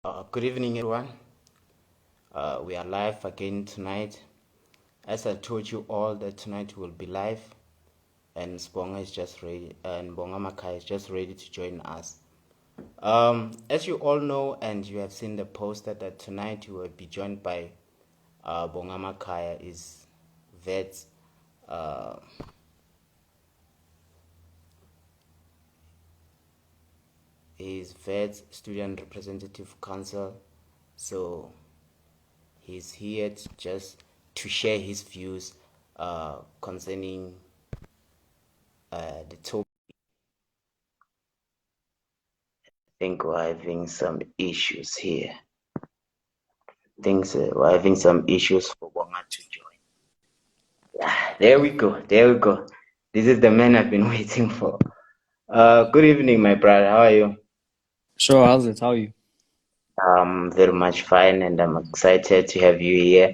Good evening, everyone. We are live again tonight. As I told you all that tonight will be live, and Bonga is just ready, and Bonga Makhanya is just ready to join us. As you all know, and you have seen the poster that tonight you will be joined by Bonga Makhanya is vet. Uh, He's vet student representative council, so he's here to share his views concerning the topic. I think we're having some issues here. We're having some issues for Bonga to join. Yeah, there we go. There we go. This is the man I've been waiting for. Good evening, my brother. How are you? Sure, how's it? How are you? I'm very much fine, and I'm excited to have you here.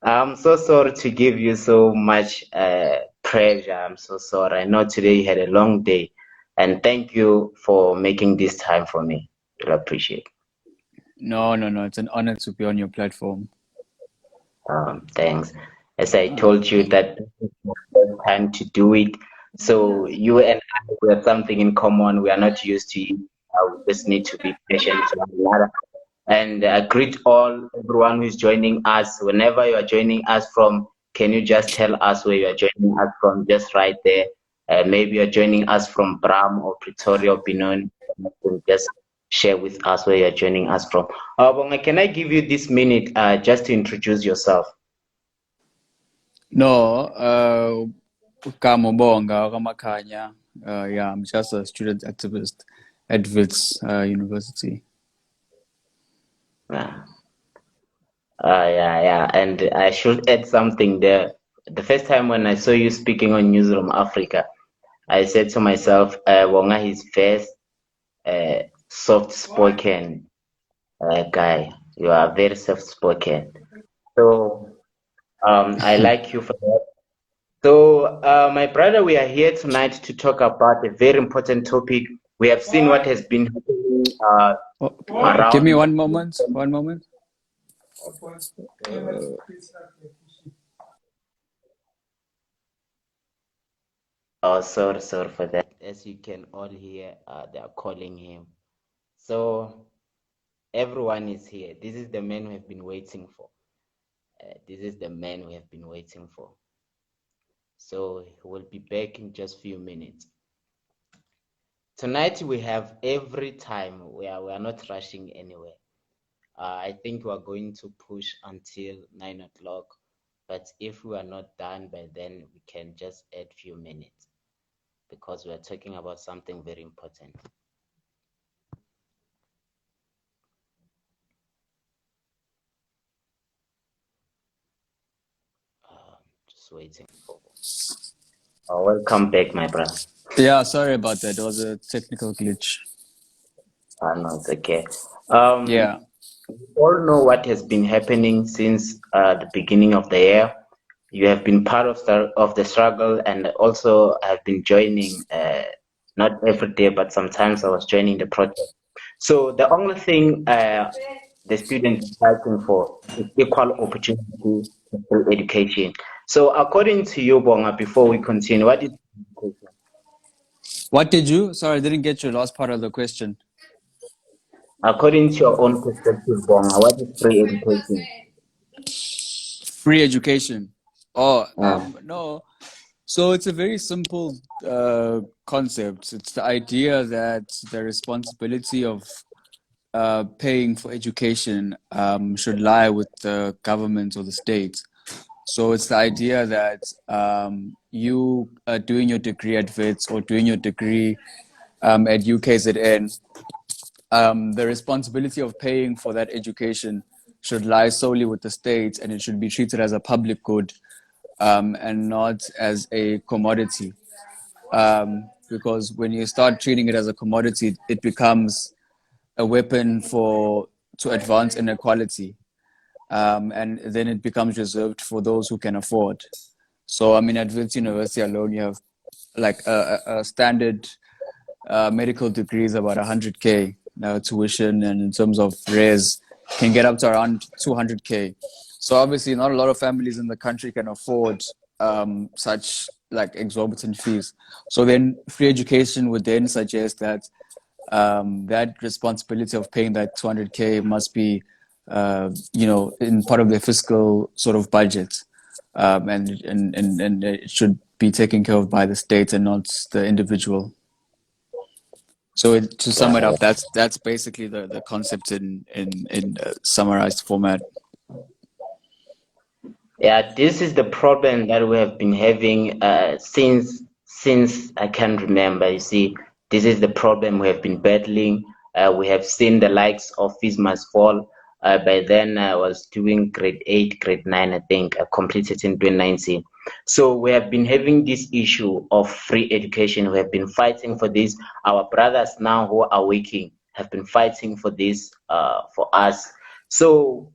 I'm so sorry to give you so much pressure. I'm so sorry. I know today you had a long day, and thank you for making this time for me. I appreciate it. No. It's an honor to be on your platform. Thanks. As I Uh, told you that this is my first time to do it, so you and I we have something in common. We are not used to it. We just need to be patient with one another. And I greet everyone who is joining us. Whenever you are joining us from, can you just tell us where you are joining us from? Just right there. Maybe you're joining us from Bram or Pretoria or Benoni. Just share with us where you're joining us from. Bonga, can I give you this minute just to introduce yourself? no, Bonga Makhanya. Yeah, I'm just a student activist at Wits University. Yeah. Yeah. And I should add something there. The first time when I saw you speaking on Newsroom Africa, I said to myself, Bonga is first soft-spoken guy. You are very soft-spoken. So I like you for that. So, my brother, we are here tonight to talk about a very important topic. We have seen what has been happening Give me around. one moment. One moment. Oh, sorry for that. As you can all hear, they are calling him. So, everyone is here. This is the man we have been waiting for. This is the man we have been waiting for. So, he will be back in just few minutes. Tonight we have every time. We are not rushing anywhere. I think we are going to push until 9 o'clock. But if we are not done by then, we can just add few minutes because we are talking about something very important. Just waiting for. Welcome back, my brother. Yeah, sorry about that. It was a technical glitch. No, it's okay. Um, Yeah. we all know what has been happening since the beginning of the year. You have been part of the struggle, and also have been joining. Not every day, but sometimes I was joining the project. So the only thing the students are fighting for is equal opportunity for education. So according to you, Bonga, before we continue, what is education? What did you? Sorry, I didn't get your last part of the question. According to your own perspective, Bonga, what is free education? Free education. Oh, Uh, no. So it's a very simple concept. It's the idea that the responsibility of paying for education should lie with the government or the state. So it's the idea that you doing your degree at WITS or doing your degree at UKZN, the responsibility of paying for that education should lie solely with the state, and it should be treated as a public good and not as a commodity. Because when you start treating it as a commodity, it becomes a weapon to advance inequality, and then it becomes reserved for those who can afford. So, I mean, at Wits University alone, you have like a standard medical degree is about 100K. tuition, and in terms of res, can get up to around 200K. So obviously, not a lot of families in the country can afford such like exorbitant fees. So then, free education would then suggest that that responsibility of paying that 200K must be, in part of their fiscal sort of budget, and it should be taken care of by the state and not the individual. So to sum it Yeah. up, that's basically the concept in summarized format. Yeah, this is the problem that we have been having since I can remember. You see, this is the problem we have been battling. We have seen the likes of Fees Must Fall. By then, I was doing grade 8, grade 9, I think. I completed in 2019. So we have been having this issue of free education. We have been fighting for this. Our brothers now who are working have been fighting for this for us. So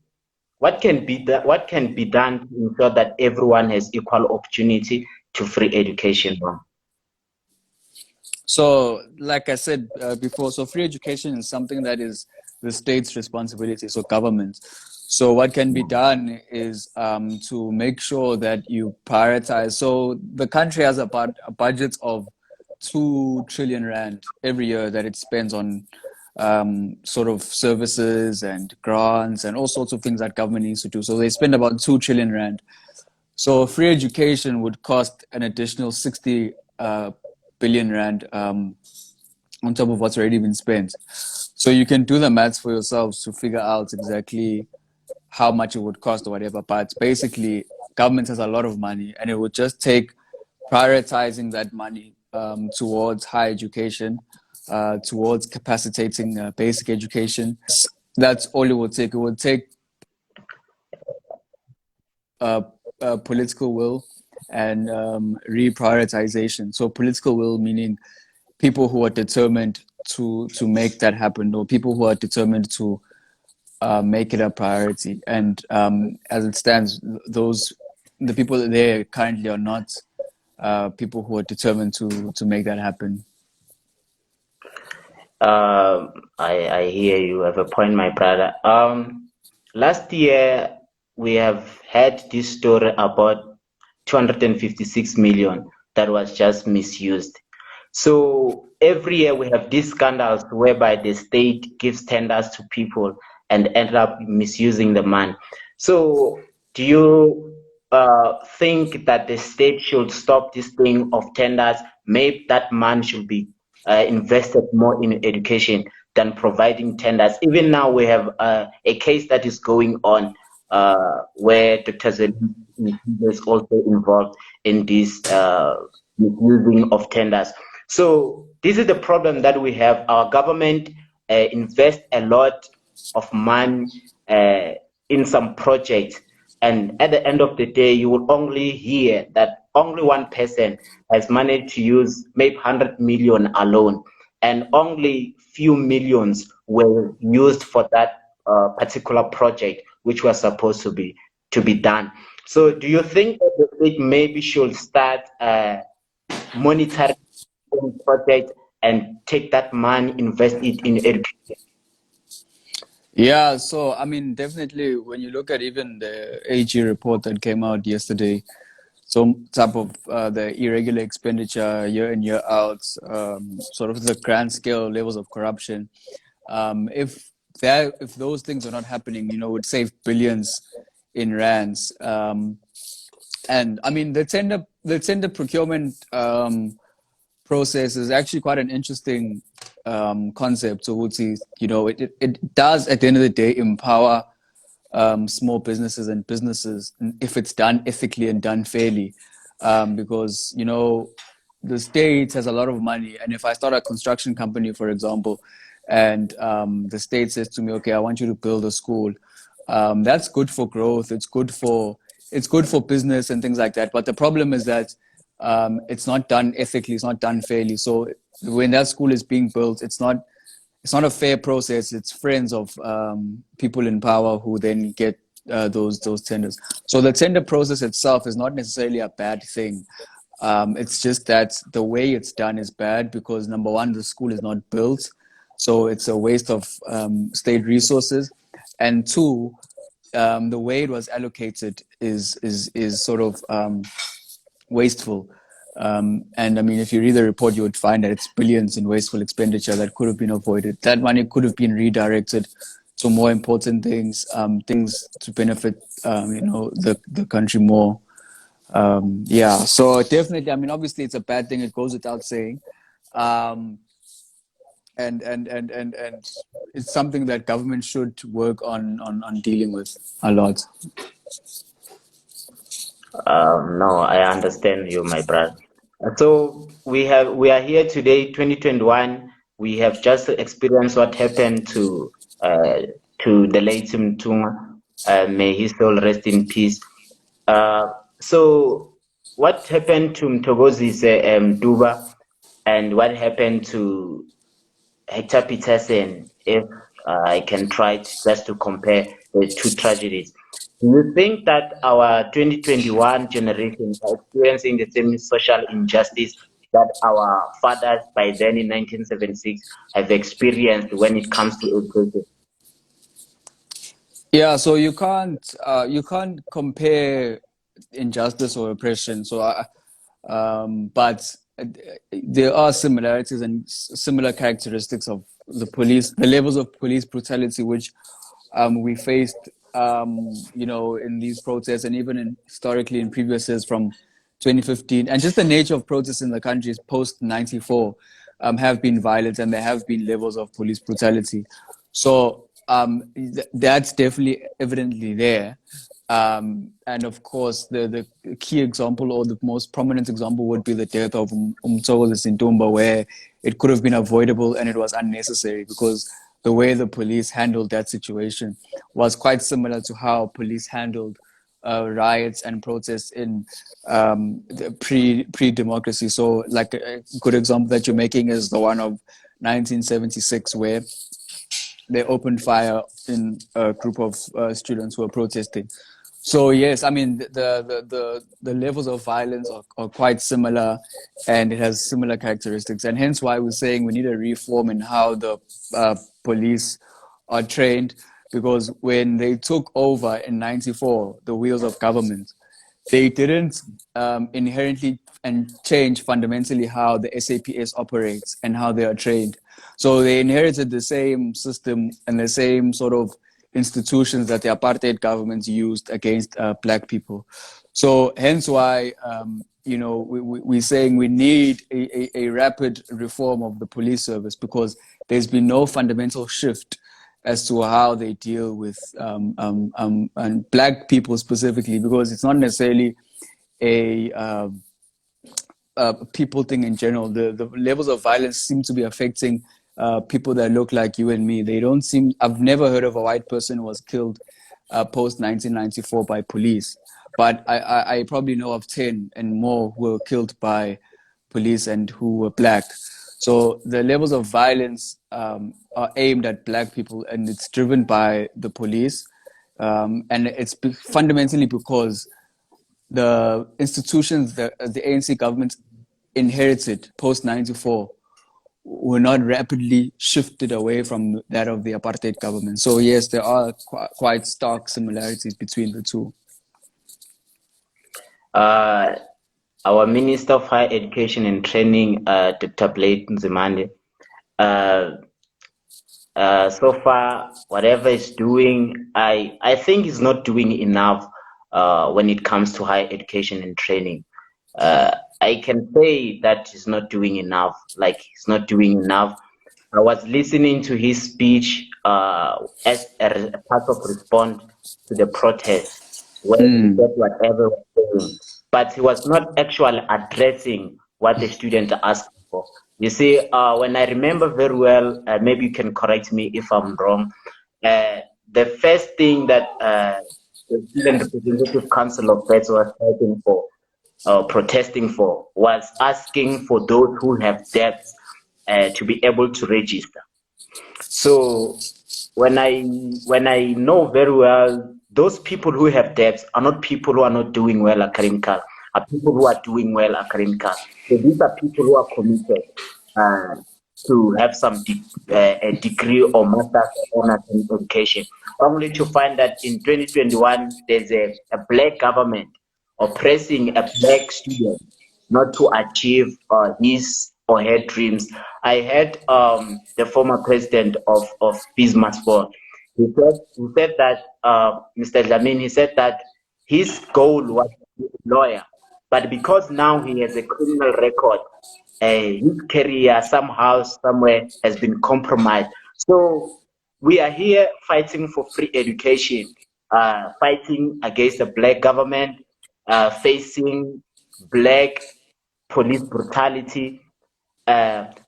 what can be done to ensure that everyone has equal opportunity to free education? So, like I said before, so free education is something that is the state's responsibility, so government. So, what can be done is to make sure that you prioritize. So, the country has a budget of 2 trillion rand every year that it spends on sort of services and grants and all sorts of things that government needs to do. So, they spend about 2 trillion rand. So, free education would cost an additional 60 billion rand on top of what's already been spent. So you can do the maths for yourselves to figure out exactly how much it would cost or whatever. But basically, government has a lot of money, and it would just take prioritizing that money towards higher education, towards capacitating basic education. That's all it would take. It would take political will and reprioritization. So political will meaning people who are determined to make that happen, or people who are determined to make it a priority. And as it stands, the people there currently are not people who are determined to make that happen. I hear you have a point, my brother. Last year we have had this story about 256 million that was just misused. So every year we have these scandals whereby the state gives tenders to people and end up misusing the money. So do you think that the state should stop this thing of tenders? Maybe that money should be invested more in education than providing tenders. Even now we have a case that is going on where Dr. Zelim is also involved in this misusing of tenders. So this is the problem that we have. Our government invests a lot of money in some projects, and at the end of the day, you will only hear that only one person has managed to use maybe 100 million alone, and only few millions were used for that particular project, which was supposed to be done. So, do you think that the state maybe should start monitoring project and take that money, invest it in education? Yeah, so I mean, definitely when you look at even the AG report that came out yesterday, some type of the irregular expenditure year in, year out, sort of the grand scale levels of corruption. If those things are not happening, it would save billions in rands. And I mean, the tender procurement process is actually quite an interesting concept. So, it does at the end of the day empower small businesses and businesses if it's done ethically and done fairly, because the state has a lot of money, and if I start a construction company, for example, and the state says to me, okay, I want you to build a school, that's good for growth, it's good for business and things like that. But the problem is that it's not done ethically, it's not done fairly. So when that school is being built, it's not a fair process. It's friends of people in power who then get those tenders. So the tender process itself is not necessarily a bad thing. It's just that the way it's done is bad because, number one, the school is not built. So it's a waste of state resources. And two, the way it was allocated is sort of wasteful. And I mean, if you read the report, you would find that it's billions in wasteful expenditure that could have been avoided. That money could have been redirected to more important things, things to benefit, the country more. Yeah, so definitely, I mean, obviously, it's a bad thing. It goes without saying, um, and it's something that government should work on dealing with a lot. No, I understand you, my brother. So we are here today, 2021. We have just experienced what happened uh, to the late Mtunga. May his soul rest in peace. Uh, so what happened to Mthokozise Duba, and what happened to Hector Peterson, if I can try to, just to compare the two tragedies. Do you think that our 2021 generation are experiencing the same social injustice that our fathers by then in 1976 have experienced when it comes to education? Yeah, so you can't compare injustice or oppression. But there are similarities and similar characteristics of the police, the levels of police brutality which we faced, in these protests and even historically in previous years from 2015, and just the nature of protests in the countries post 94 have been violent, and there have been levels of police brutality. So that's definitely evidently there. And of course, the key example or the most prominent example would be the death of Umtsokoze Sintumba, where it could have been avoidable and it was unnecessary because the way the police handled that situation was quite similar to how police handled riots and protests in the pre-democracy. So, like a good example that you're making is the one of 1976, where they opened fire in a group of students who were protesting. So yes, I mean the levels of violence are quite similar, and it has similar characteristics, and hence why we're saying we need a reform in how the police are trained, because when they took over in '94 the wheels of government, they didn't inherently and change fundamentally how the SAPS operates and how they are trained. So they inherited the same system and the same sort of institutions that the apartheid governments used against black people. So hence why, we're saying we need a rapid reform of the police service, because there's been no fundamental shift as to how they deal with and black people specifically, because it's not necessarily a people thing in general. The levels of violence seem to be affecting people that look like you and me. They don't seem. I've never heard of a white person who was killed post 1994 by police, but I probably know of 10 and more who were killed by police and who were black. So the levels of violence are aimed at black people, and it's driven by the police, and it's fundamentally because the institutions that the ANC government inherited post 94 were not rapidly shifted away from that of the apartheid government. So yes, there are quite stark similarities between the two. Our Minister of Higher Education and Training, Dr. Blade Nzimande, so far, whatever he's doing, I think he's not doing enough when it comes to higher education and training. I can say that he's not doing enough. Like, he's not doing enough. I was listening to his speech as a part of response to the protest, where he said whatever was saying, but he was not actually addressing what the students are asking for. You see, when I remember very well, maybe you can correct me if I'm wrong, the first thing that the Student Representative Council of Vets was fighting for, protesting for, was asking for those who have debts to be able to register. So when I know very well, those people who have debts are not people who are not doing well academically, are people who are doing well academically. So these are people who are committed. to have a degree or master's honors in education, only to find that in 2021 there's a black government oppressing a black student not to achieve his or her dreams. I heard the former president of Bismarck. He said that Mr. Dlamini, he said that his goal was to be a lawyer, but because now he has a criminal record, his career somehow, somewhere has been compromised. So we are here fighting for free education, fighting against the black government, facing black police brutality.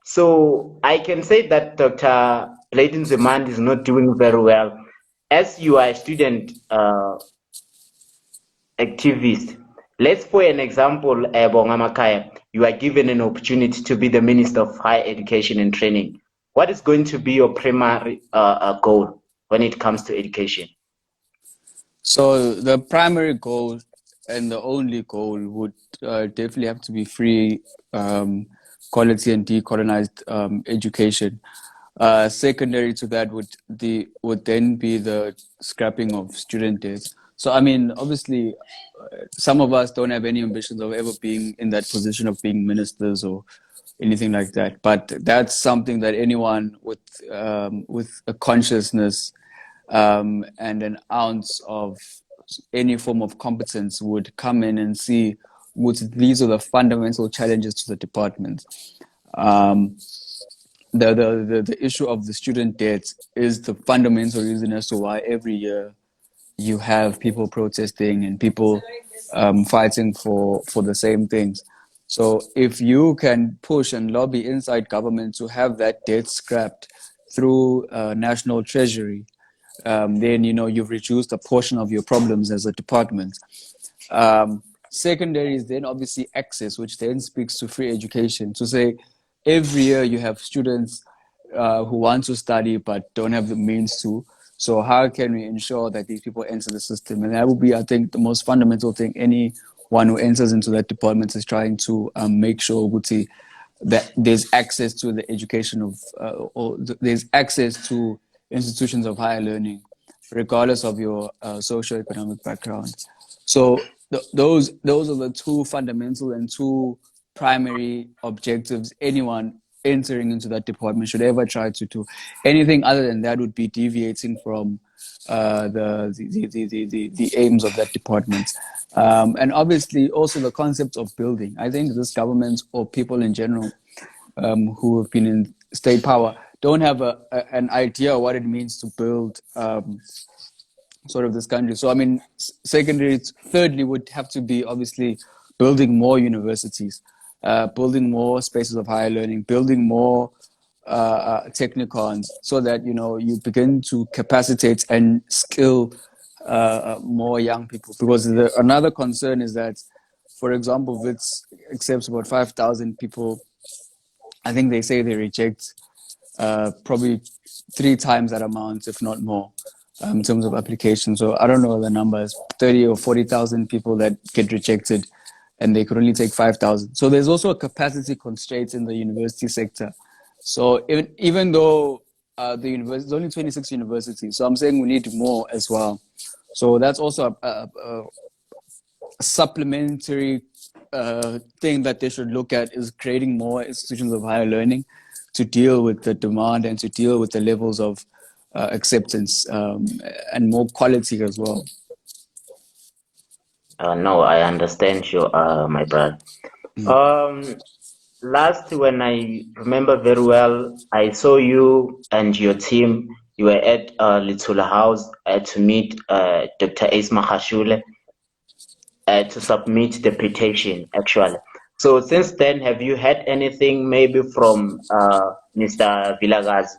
So I can say that Dr. Bladen Zemand is not doing very well. As you are a student activist, let's for an example, Bonga Makhanya, you are given an opportunity to be the Minister of Higher Education and Training. What is going to be your primary goal when it comes to education? So the primary goal and the only goal would definitely have to be free, quality and decolonized education. Secondary to that would then be the scrapping of student debt. So I mean, obviously, some of us don't have any ambitions of ever being in that position of being ministers or anything like that. But that's something that anyone with a consciousness and an ounce of any form of competence would come in and see what these are the fundamental challenges to the department. The issue of the student debt is the fundamental reason as to why every year you have people protesting and people fighting for the same things. So if you can push and lobby inside government to have that debt scrapped through national treasury, then you've reduced a portion of your problems as a department. Secondary is then obviously access, which then speaks to free education. To say every year you have students who want to study but don't have the means to. So how can we ensure that these people enter the system? And that would be, I think, the most fundamental thing anyone who enters into that department is trying to make sure that there's access to the education of, there's access to institutions of higher learning, regardless of your socioeconomic background. So those are the two fundamental and two primary objectives anyone entering into that department should ever try to do. Anything other than that would be deviating from the aims of that department. And obviously also the concept of building. I think this government or people in general who have been in state power don't have an idea of what it means to build sort of this country. So I mean, thirdly would have to be obviously building more universities, building more spaces of higher learning, building more technicons, so that you begin to capacitate and skill more young people. Because another concern is that, for example, WITS accepts about 5,000 people. I think they say they reject probably 3 times that amount, if not more, in terms of applications. So I don't know the numbers, 30 or 40,000 people that get rejected, and they could only take 5,000. So there's also a capacity constraint in the university sector. So even though there's only 26 universities, so I'm saying we need more as well. So that's also a supplementary thing that they should look at, is creating more institutions of higher learning to deal with the demand and to deal with the levels of acceptance and more quality as well. No, I understand you, my brother. Last, when I remember very well, I saw you and your team. You were at Little House to meet Dr. Ace Mahashule to submit the petition, actually. So since then, have you had anything maybe from Mr. Vilagaz,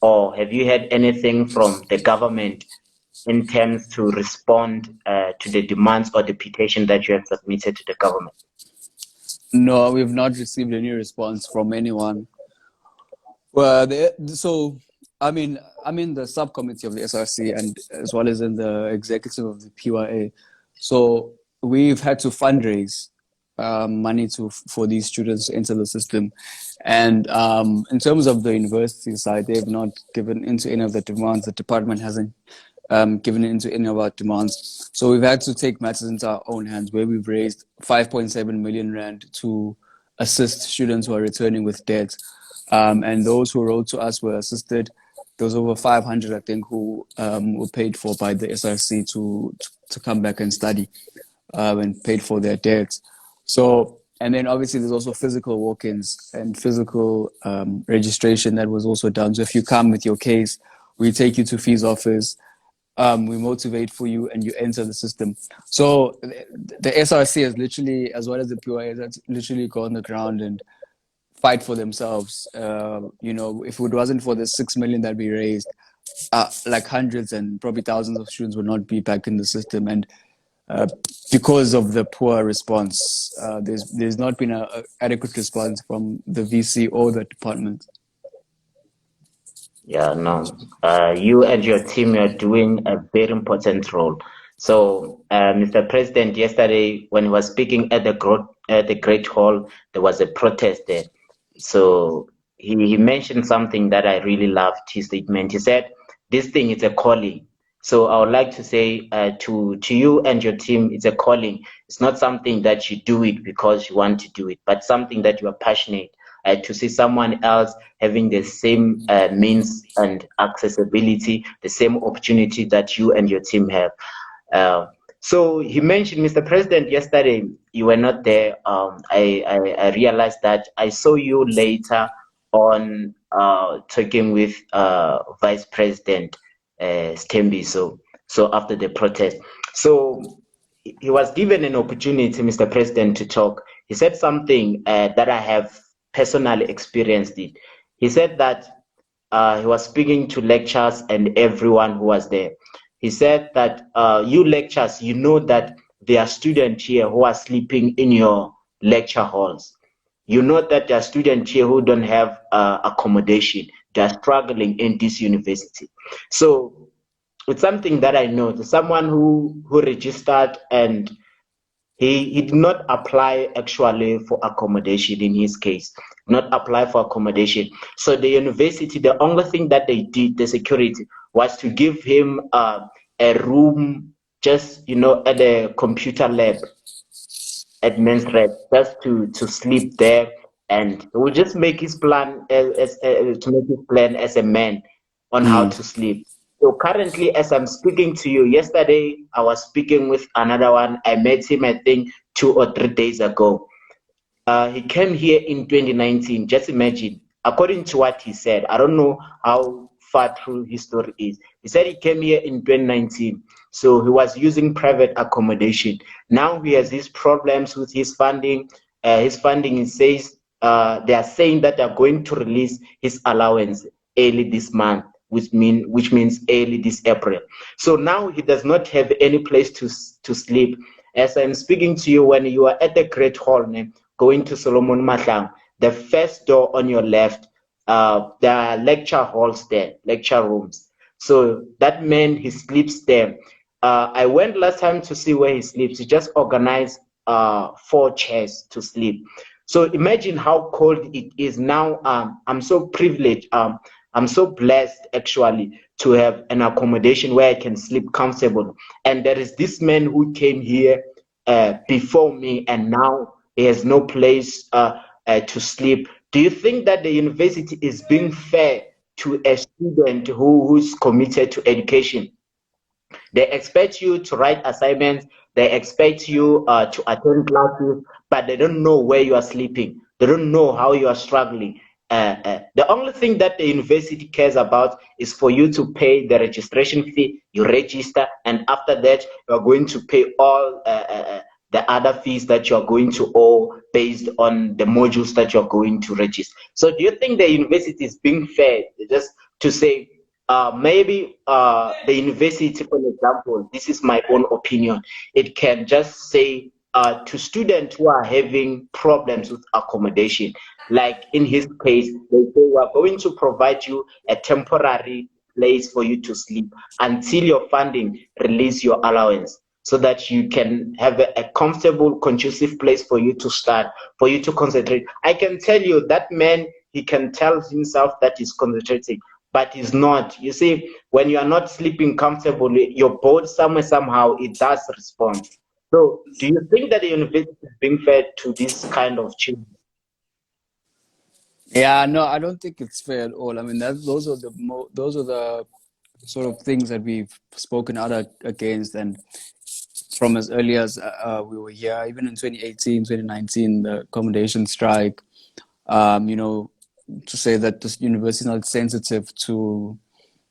or have you had anything from the government in terms to respond to the demands or the petition that you have submitted to the government? No, we've not received any response from anyone. Well, so I'm in the subcommittee of the SRC, and as well as in the executive of the PYA. So we've had to fundraise money for these students to enter the system. And in terms of the university side, they've not given into any of the demands. The department hasn't given into any of our demands. So we've had to take matters into our own hands, where we've raised 5.7 million rand to assist students who are returning with debt. And those who wrote to us were assisted. There was over 500, I think, who were paid for by the SRC to come back and study and paid for their debts. So, and then obviously there's also physical walk-ins and physical registration that was also done. So if you come with your case, we take you to fees office, we motivate for you, and you enter the system. So the SRC has literally, as well as the POA, that's literally go on the ground and fight for themselves. You know, if it wasn't for the 6 million that we raised, like hundreds and probably thousands of students would not be back in the system. And because of the poor response, there's not been an adequate response from the VC or the department. Yeah, no. You and your team are doing a very important role. So, Mr. President, yesterday when he was speaking at the Great Hall, there was a protest there. So he mentioned something that I really loved his statement. He said, "This thing is a calling." So I would like to say to you and your team, it's a calling. It's not something that you do it because you want to do it, but something that you are passionate. To see someone else having the same means and accessibility, the same opportunity that you and your team have. So he mentioned, Mr. President, yesterday you were not there. I realized that I saw you later on talking with Vice President Stembi. So after the protest, so he was given an opportunity, Mr. President, to talk. He said something that I have personally experienced it. He said that he was speaking to lecturers and everyone who was there. He said that you lecturers, you know that there are students here who are sleeping in your lecture halls. You know that there are students here who don't have accommodation. They are struggling in this university. So it's something that I know. There's someone who registered and he did not apply actually for accommodation in his case, not apply for accommodation. So the university, the only thing that they did, the security, was to give him a room just, you know, at the computer lab at men's lab, just to sleep there. And he will just make his plan to make his plan as a man on how to sleep. So currently, as I'm speaking to you, yesterday I was speaking with another one. I met him, I think, 2 or 3 days ago. He came here in 2019. Just imagine, according to what he said, I don't know how far true his story is. He said he came here in 2019. So he was using private accommodation. Now he has these problems with his funding. His funding says they are saying that they're going to release his allowance early this month, which means early this April. So now he does not have any place to sleep. As I'm speaking to you, when you are at the Great Hall, going to Solomon Mahlang, the first door on your left, there are lecture halls there, lecture rooms. So that man, he sleeps there. I went last time to see where he sleeps. He just organized 4 chairs to sleep. So imagine how cold it is now. I'm so privileged. I'm so blessed actually to have an accommodation where I can sleep comfortable. And there is this man who came here before me, and now he has no place to sleep. Do you think that the university is being fair to a student who's committed to education? They expect you to write assignments, they expect you to attend classes, but they don't know where you are sleeping. They don't know how you are struggling. The only thing that the university cares about is for you to pay the registration fee, you register, and after that, you are going to pay all the other fees that you are going to owe based on the modules that you are going to register. So do you think the university is being fair just to say, maybe the university, for example, this is my own opinion, it can just say to students who are having problems with accommodation, like in his case, they say we are going to provide you a temporary place for you to sleep until your funding release your allowance. so that you can have a comfortable, conducive place for you to start, for you to concentrate. I can tell you that man, he can tell himself that he's concentrating, but he's not. You see, when you are not sleeping comfortably, your body somehow it does respond. So, do you think that the university is being fed to this kind of children? Yeah, no, I don't think it's fair at all. I mean, those are the sort of things that we've spoken out against, and from as early as we were here, even in 2018, 2019, the accommodation strike. You know, to say that this university is not sensitive to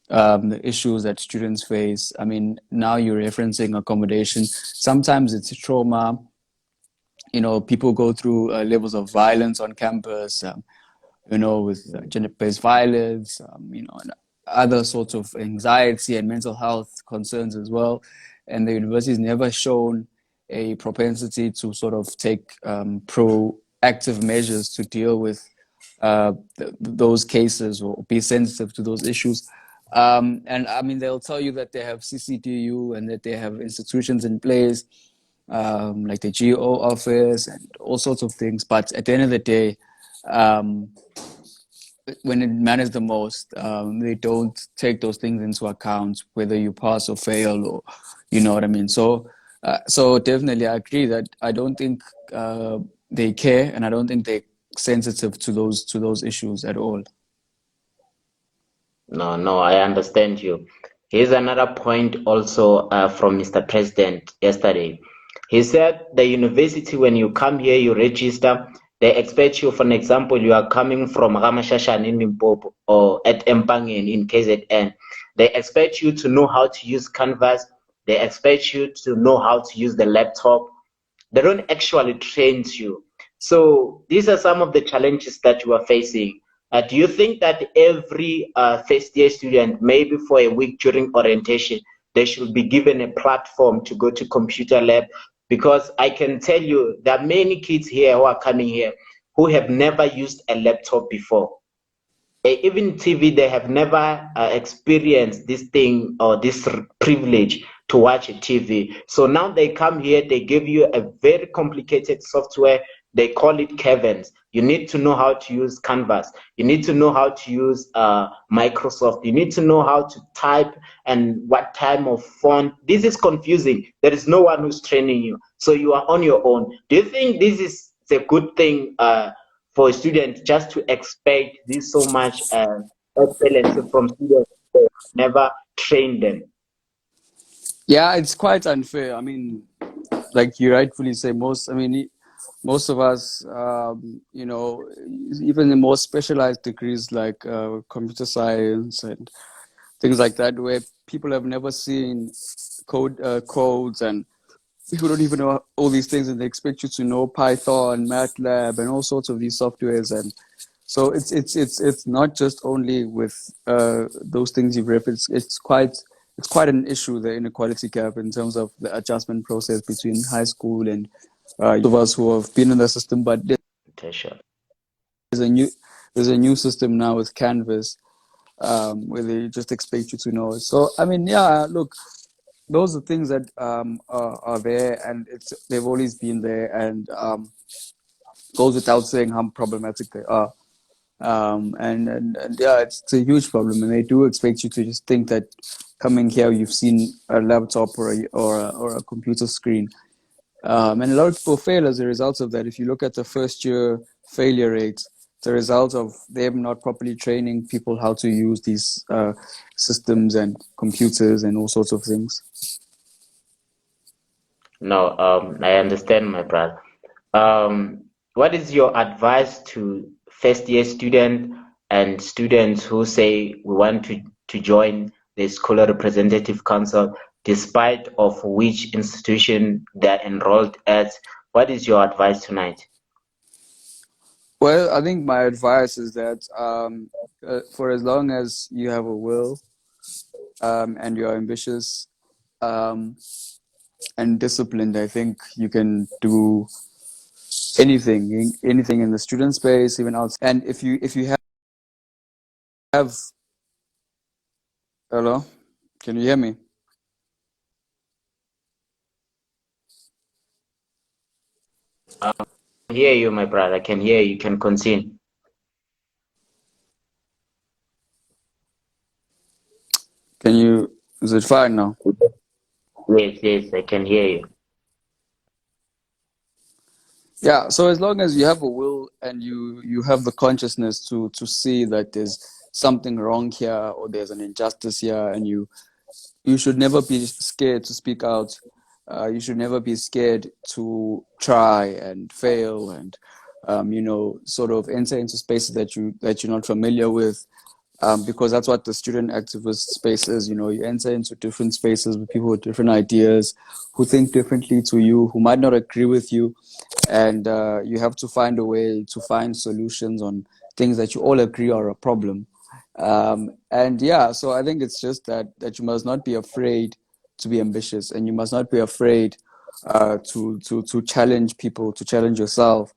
the issues that students face. I mean, now you're referencing accommodation. Sometimes it's trauma. You know, people go through levels of violence on campus. You know, with gender-based violence. You know, and other sorts of anxiety and mental health concerns as well. And the university has never shown a propensity to sort of take proactive measures to deal with those cases or be sensitive to those issues. And I mean, they'll tell you that they have CCDU and that they have institutions in place, like the GO office and all sorts of things. But at the end of the day, um, when it matters the most, they don't take those things into account, whether you pass or fail, or you know what I mean. So definitely, I agree that I don't think they care, and I don't think they're sensitive to those issues at all. No, no, I understand you. Here's another point also from Mr. President yesterday. He said the university, when you come here, you register, they expect you, for an example, you are coming from Ramashashan in Limpopo or at Mpangen in KZN. They expect you to know how to use Canvas. They expect you to know how to use the laptop. They don't actually train you. So these are some of the challenges that you are facing. Do you think that every first year student, maybe for a week during orientation, they should be given a platform to go to computer lab? Because I can tell you there are many kids here who are coming here who have never used a laptop before. Even TV, they have never experienced this thing or this privilege to watch a TV. So now they come here, they give you a very complicated software. They call it Kevins. You need to know how to use Canvas. You need to know how to use Microsoft. You need to know how to type and what type of font. This is confusing. There is no one who's training you. So you are on your own. Do you think this is a good thing for a student just to expect this so much excellence from students who never trained them? Yeah, it's quite unfair. I mean, like you rightfully say, most of us, you know, even the more specialized degrees like computer science and things like that, where people have never seen codes, and people don't even know all these things, and they expect you to know Python, MATLAB, and all sorts of these softwares. And so it's not just only with those things you've referenced. It's quite an issue, the inequality gap in terms of the adjustment process between high school and of us who have been in the system. But Tasha. there's a new there's a new system now with Canvas, where they just expect you to know. So I mean, yeah, look, those are things that are there, and they've always been there, and goes without saying how problematic they are. And yeah, it's a huge problem, and they do expect you to just think that coming here you've seen a laptop or a computer screen, and a lot of people fail as a result of that. If you look at the first year failure rates, it's a result of them not properly training people how to use these systems and computers and all sorts of things. No, I understand, my brother. What is your advice to first year student and students who say we want to join the Scholar Representative Council, despite of which institution they're enrolled at? What is your advice tonight? Well, I think my advice is that for as long as you have a will, and you're ambitious, um, and disciplined, I think you can do anything in the student space, even outside. And if you have, hello, can you hear me? I hear you, my brother. I can hear you. You can continue. Can you? Is it fine now? Yes, yes, I can hear you. Yeah. So as long as you have a will and you have the consciousness to see that there's something wrong here or there's an injustice here, and you should never be scared to speak out. You should never be scared to try and fail and sort of enter into spaces that you're not familiar with. Because that's what the student activist space is. You know, you enter into different spaces with people with different ideas, who think differently to you, who might not agree with you, and you have to find a way to find solutions on things that you all agree are a problem. And yeah, so I think it's just that you must not be afraid to be ambitious, and you must not be afraid to challenge people, to challenge yourself,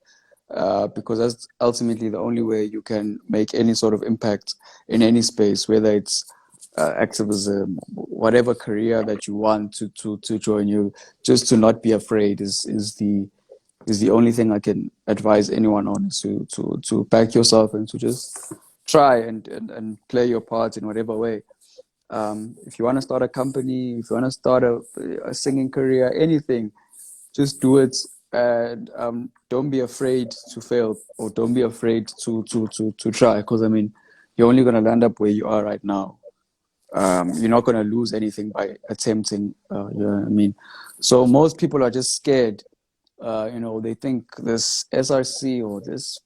because that's ultimately the only way you can make any sort of impact in any space, whether it's activism, whatever career that you want to join. You just to not be afraid is the only thing I can advise anyone on, is to back yourself and to just try and play your part in whatever way. If you want to start a company, if you want to start a singing career, anything, just do it, and don't be afraid to fail, or don't be afraid to try, because I mean, you're only going to land up where you are right now. You're not going to lose anything by attempting. You know what I mean? So most people are just scared. They think this SRC or this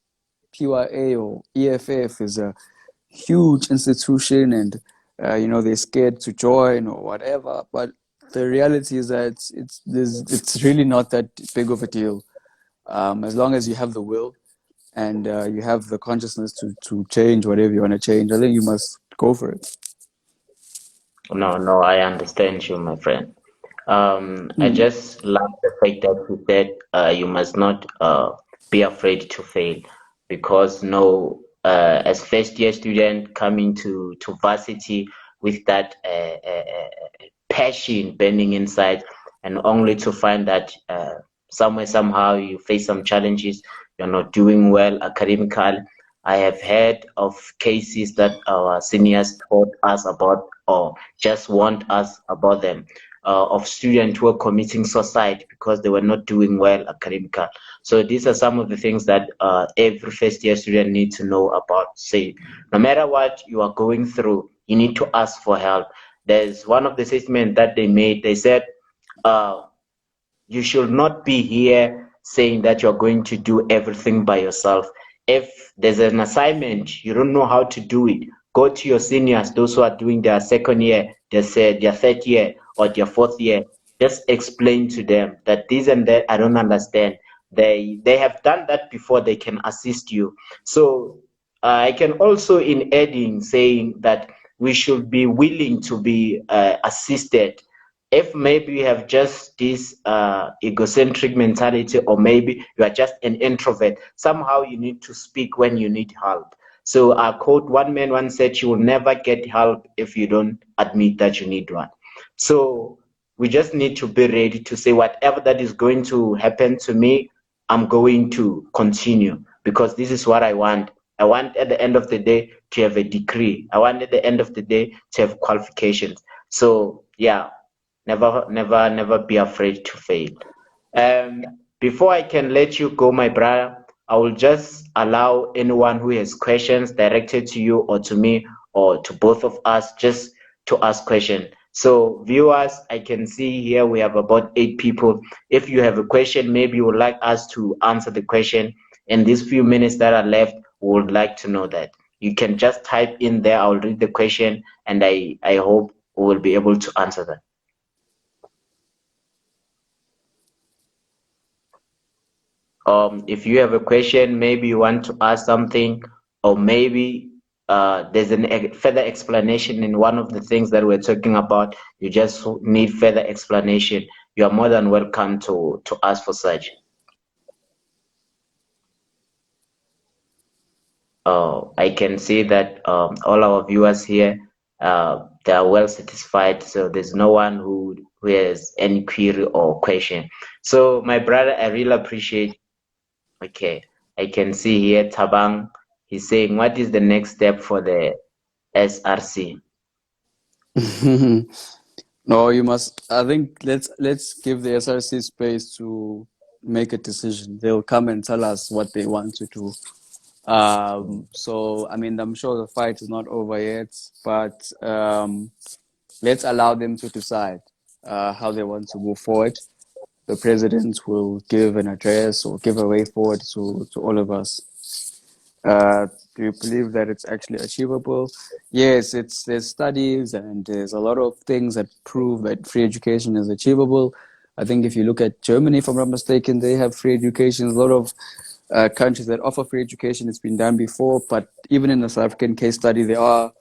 PYA or EFF is a huge institution, and they're scared to join or whatever. But the reality is that it's really not that big of a deal. As long as you have the will and you have the consciousness to change whatever you want to change, I think you must go for it. No, no, I understand you, my friend. I Hmm. just love the fact that you said you must not be afraid to fail, because no, as first year student coming to varsity with that passion burning inside, and only to find that somewhere somehow you face some challenges, you're not doing well academically. I have heard of cases that our seniors taught us about, or just warned us about them, of students who were committing suicide because they were not doing well academically. So these are some of the things that every first year student needs to know about. Say, no matter what you are going through, you need to ask for help. There's one of the statements that they made. They said, uh, you should not be here saying that you're going to do everything by yourself. If there's an assignment, you don't know how to do it, go to your seniors, those who are doing their second year, their third year, or their fourth year. Just explain to them that this and that I don't understand. They have done that before, they can assist you. So I can also in adding saying that we should be willing to be assisted. If maybe you have just this egocentric mentality, or maybe you are just an introvert, somehow you need to speak when you need help. So I quote, one man once said, you will never get help if you don't admit that you need one. So we just need to be ready to say, whatever that is going to happen to me, I'm going to continue, because this is what I want. I want at the end of the day to have a degree. I want at the end of the day to have qualifications. So yeah, never be afraid to fail. Before I can let you go, my brother, I will just allow anyone who has questions directed to you or to me or to both of us just to ask questions. So viewers, I can see here we have about 8 people. If you have a question, maybe you would like us to answer the question in these few minutes that are left, we would like to know that. You can just type in there, I'll read the question, and I hope we will be able to answer that. If you have a question, maybe you want to ask something, or maybe there's a further explanation in one of the things that we're talking about, you just need further explanation, you are more than welcome to ask for such. I can see that all our viewers here, they are well satisfied, so there's no one who has any query or question. So my brother, I really appreciate Okay, I can see here Tabang. He's saying, what is the next step for the SRC? No, you must. I think let's give the SRC space to make a decision. They'll come and tell us what they want to do. So I mean, I'm sure the fight is not over yet, but let's allow them to decide how they want to move forward. The president will give an address or give a way forward to all of us. Do you believe that it's actually achievable? Yes, there's studies and there's a lot of things that prove that free education is achievable. I think if you look at Germany, if I'm not mistaken, they have free education. A lot of countries that offer free education. It's been done before, but even in the South African case study, there are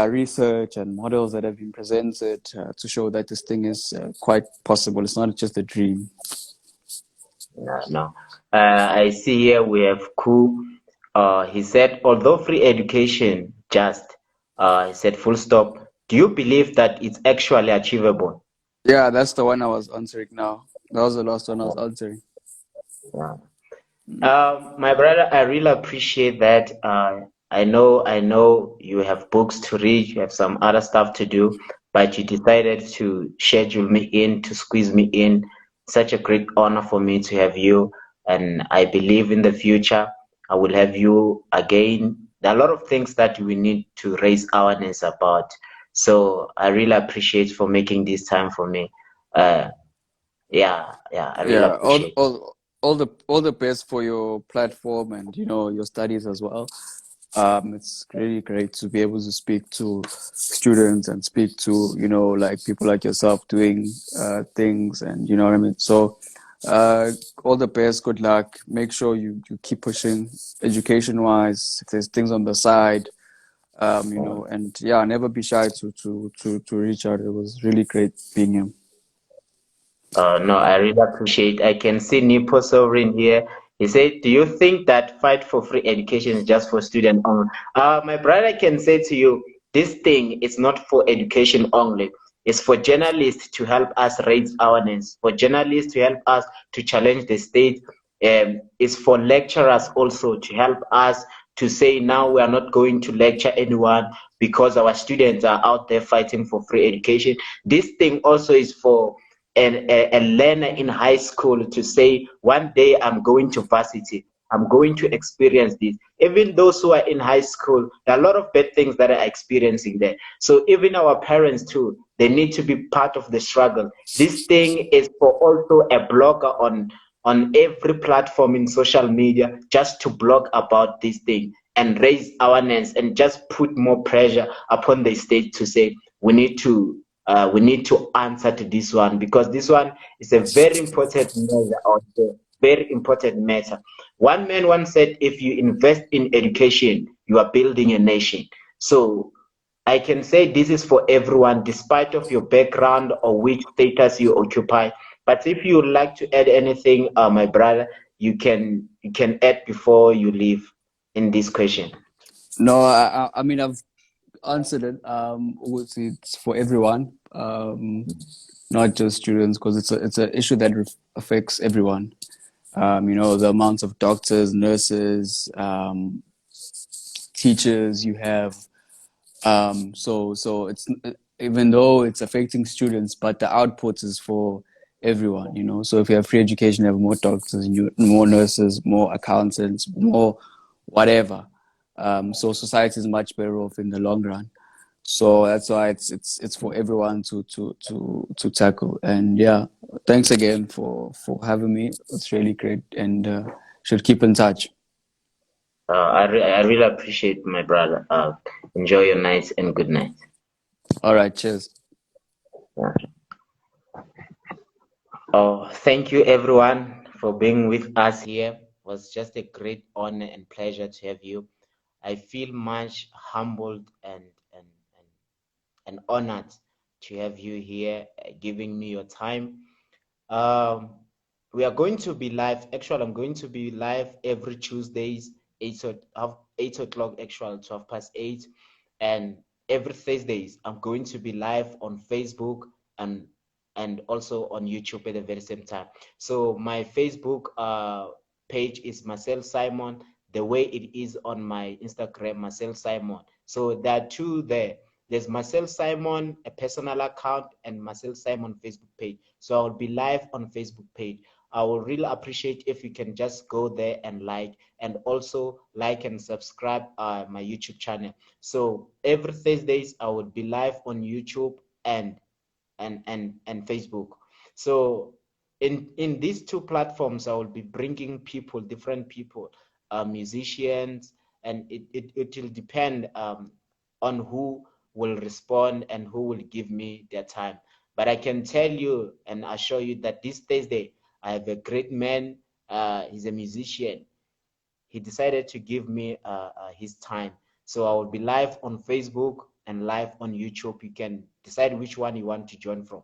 research and models that have been presented to show that this thing is quite possible. It's not just a dream. No. I see here we have Ku. He said, although free education he said, full stop. Do you believe that it's actually achievable? Yeah, that's the one I was answering now. That was the last one I was answering. Yeah. My brother, I really appreciate that. I know you have books to read, you have some other stuff to do, but you decided to schedule me in, to squeeze me in. Such a great honor for me to have you, and I believe in the future I will have you again. There are a lot of things that we need to raise awareness about. So I really appreciate for making this time for me. Uh, yeah, I really Yeah, appreciate. all the best for your platform and your studies as well. It's really great to be able to speak to students and speak to like people like yourself doing things, and you know what I mean. So, all the best. Good luck. Make sure you keep pushing education wise. If there's things on the side, and yeah, never be shy to reach out. It was really great being here. No, I really appreciate. I can see Nipo Sovereign here. He said, "Do you think that fight for free education is just for student only?" My brother can say to you, this thing is not for education only. It's for journalists to help us raise awareness, for journalists to help us to challenge the state. It's for lecturers also to help us to say now we are not going to lecture anyone because our students are out there fighting for free education. This thing also is for a learner in high school to say one day I'm going to varsity, I'm going to experience this. Even those who are in high school, there are a lot of bad things that are experiencing there. So even our parents too, they need to be part of the struggle. This thing is for also a blogger on every platform in social media just to blog about this thing and raise awareness and just put more pressure upon the state to say we need to answer to this one, because this one is a very important measure, or a very important matter. One man once said, if you invest in education, you are building a nation. So I can say this is for everyone, despite of your background or which status you occupy. But if you would like to add anything, my brother, you can add before you leave in this question. No, I mean I've answered it. It's for everyone, not just students, because it's a issue that affects everyone. The amounts of doctors, nurses, teachers you have. So it's even though it's affecting students, but the output is for everyone. So if you have free education, you have more doctors, more nurses, more accountants, more whatever. So society is much better off in the long run. So that's why it's for everyone to tackle. And yeah, thanks again for having me. It's really great, and should keep in touch. I really appreciate my brother. Enjoy your night and good night. All right, cheers. Yeah. Oh, thank you everyone for being with us here. It was just a great honor and pleasure to have you. I feel much humbled and and honored to have you here, giving me your time. Um, we are going to be live. Actually, I'm going to be live every Tuesdays, 8 o'clock, actual 8:12, and every Thursdays I'm going to be live on Facebook and also on YouTube at the very same time. So my Facebook page is Marcelo Simon, the way it is on my Instagram, Marcelo Simon. So there are two there. There's Marcelo Simon, a personal account, and Marcelo Simon Facebook page. So I'll be live on Facebook page. I will really appreciate if you can just go there and also like and subscribe my YouTube channel. So every Thursdays I would be live on YouTube and Facebook. So in these two platforms, I will be bringing people, different people, musicians, and it will depend on who will respond and who will give me their time. But I can tell you and assure you that this Thursday, I have a great man. He's a musician. He decided to give me his time. So I will be live on Facebook and live on YouTube. You can decide which one you want to join from.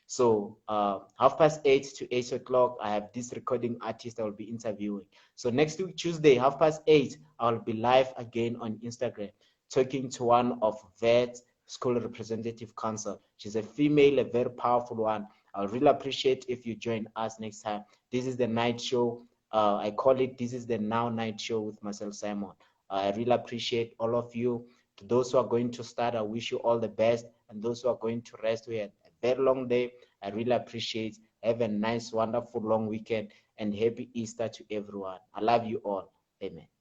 So 8:30 to 8 o'clock, I have this recording artist I will be interviewing. So next week, Tuesday, 8:30, I'll be live again on Instagram, talking to one of VET School Representative Council. She's a female, a very powerful one. I'll really appreciate if you join us next time. This is the night show. I call it This is the Now Night Show with Marcelo Simon. I really appreciate all of you. To those who are going to start, I wish you all the best. And those who are going to rest, we had a very long day. I really appreciate. Have a nice, wonderful, long weekend. And happy Easter to everyone. I love you all. Amen.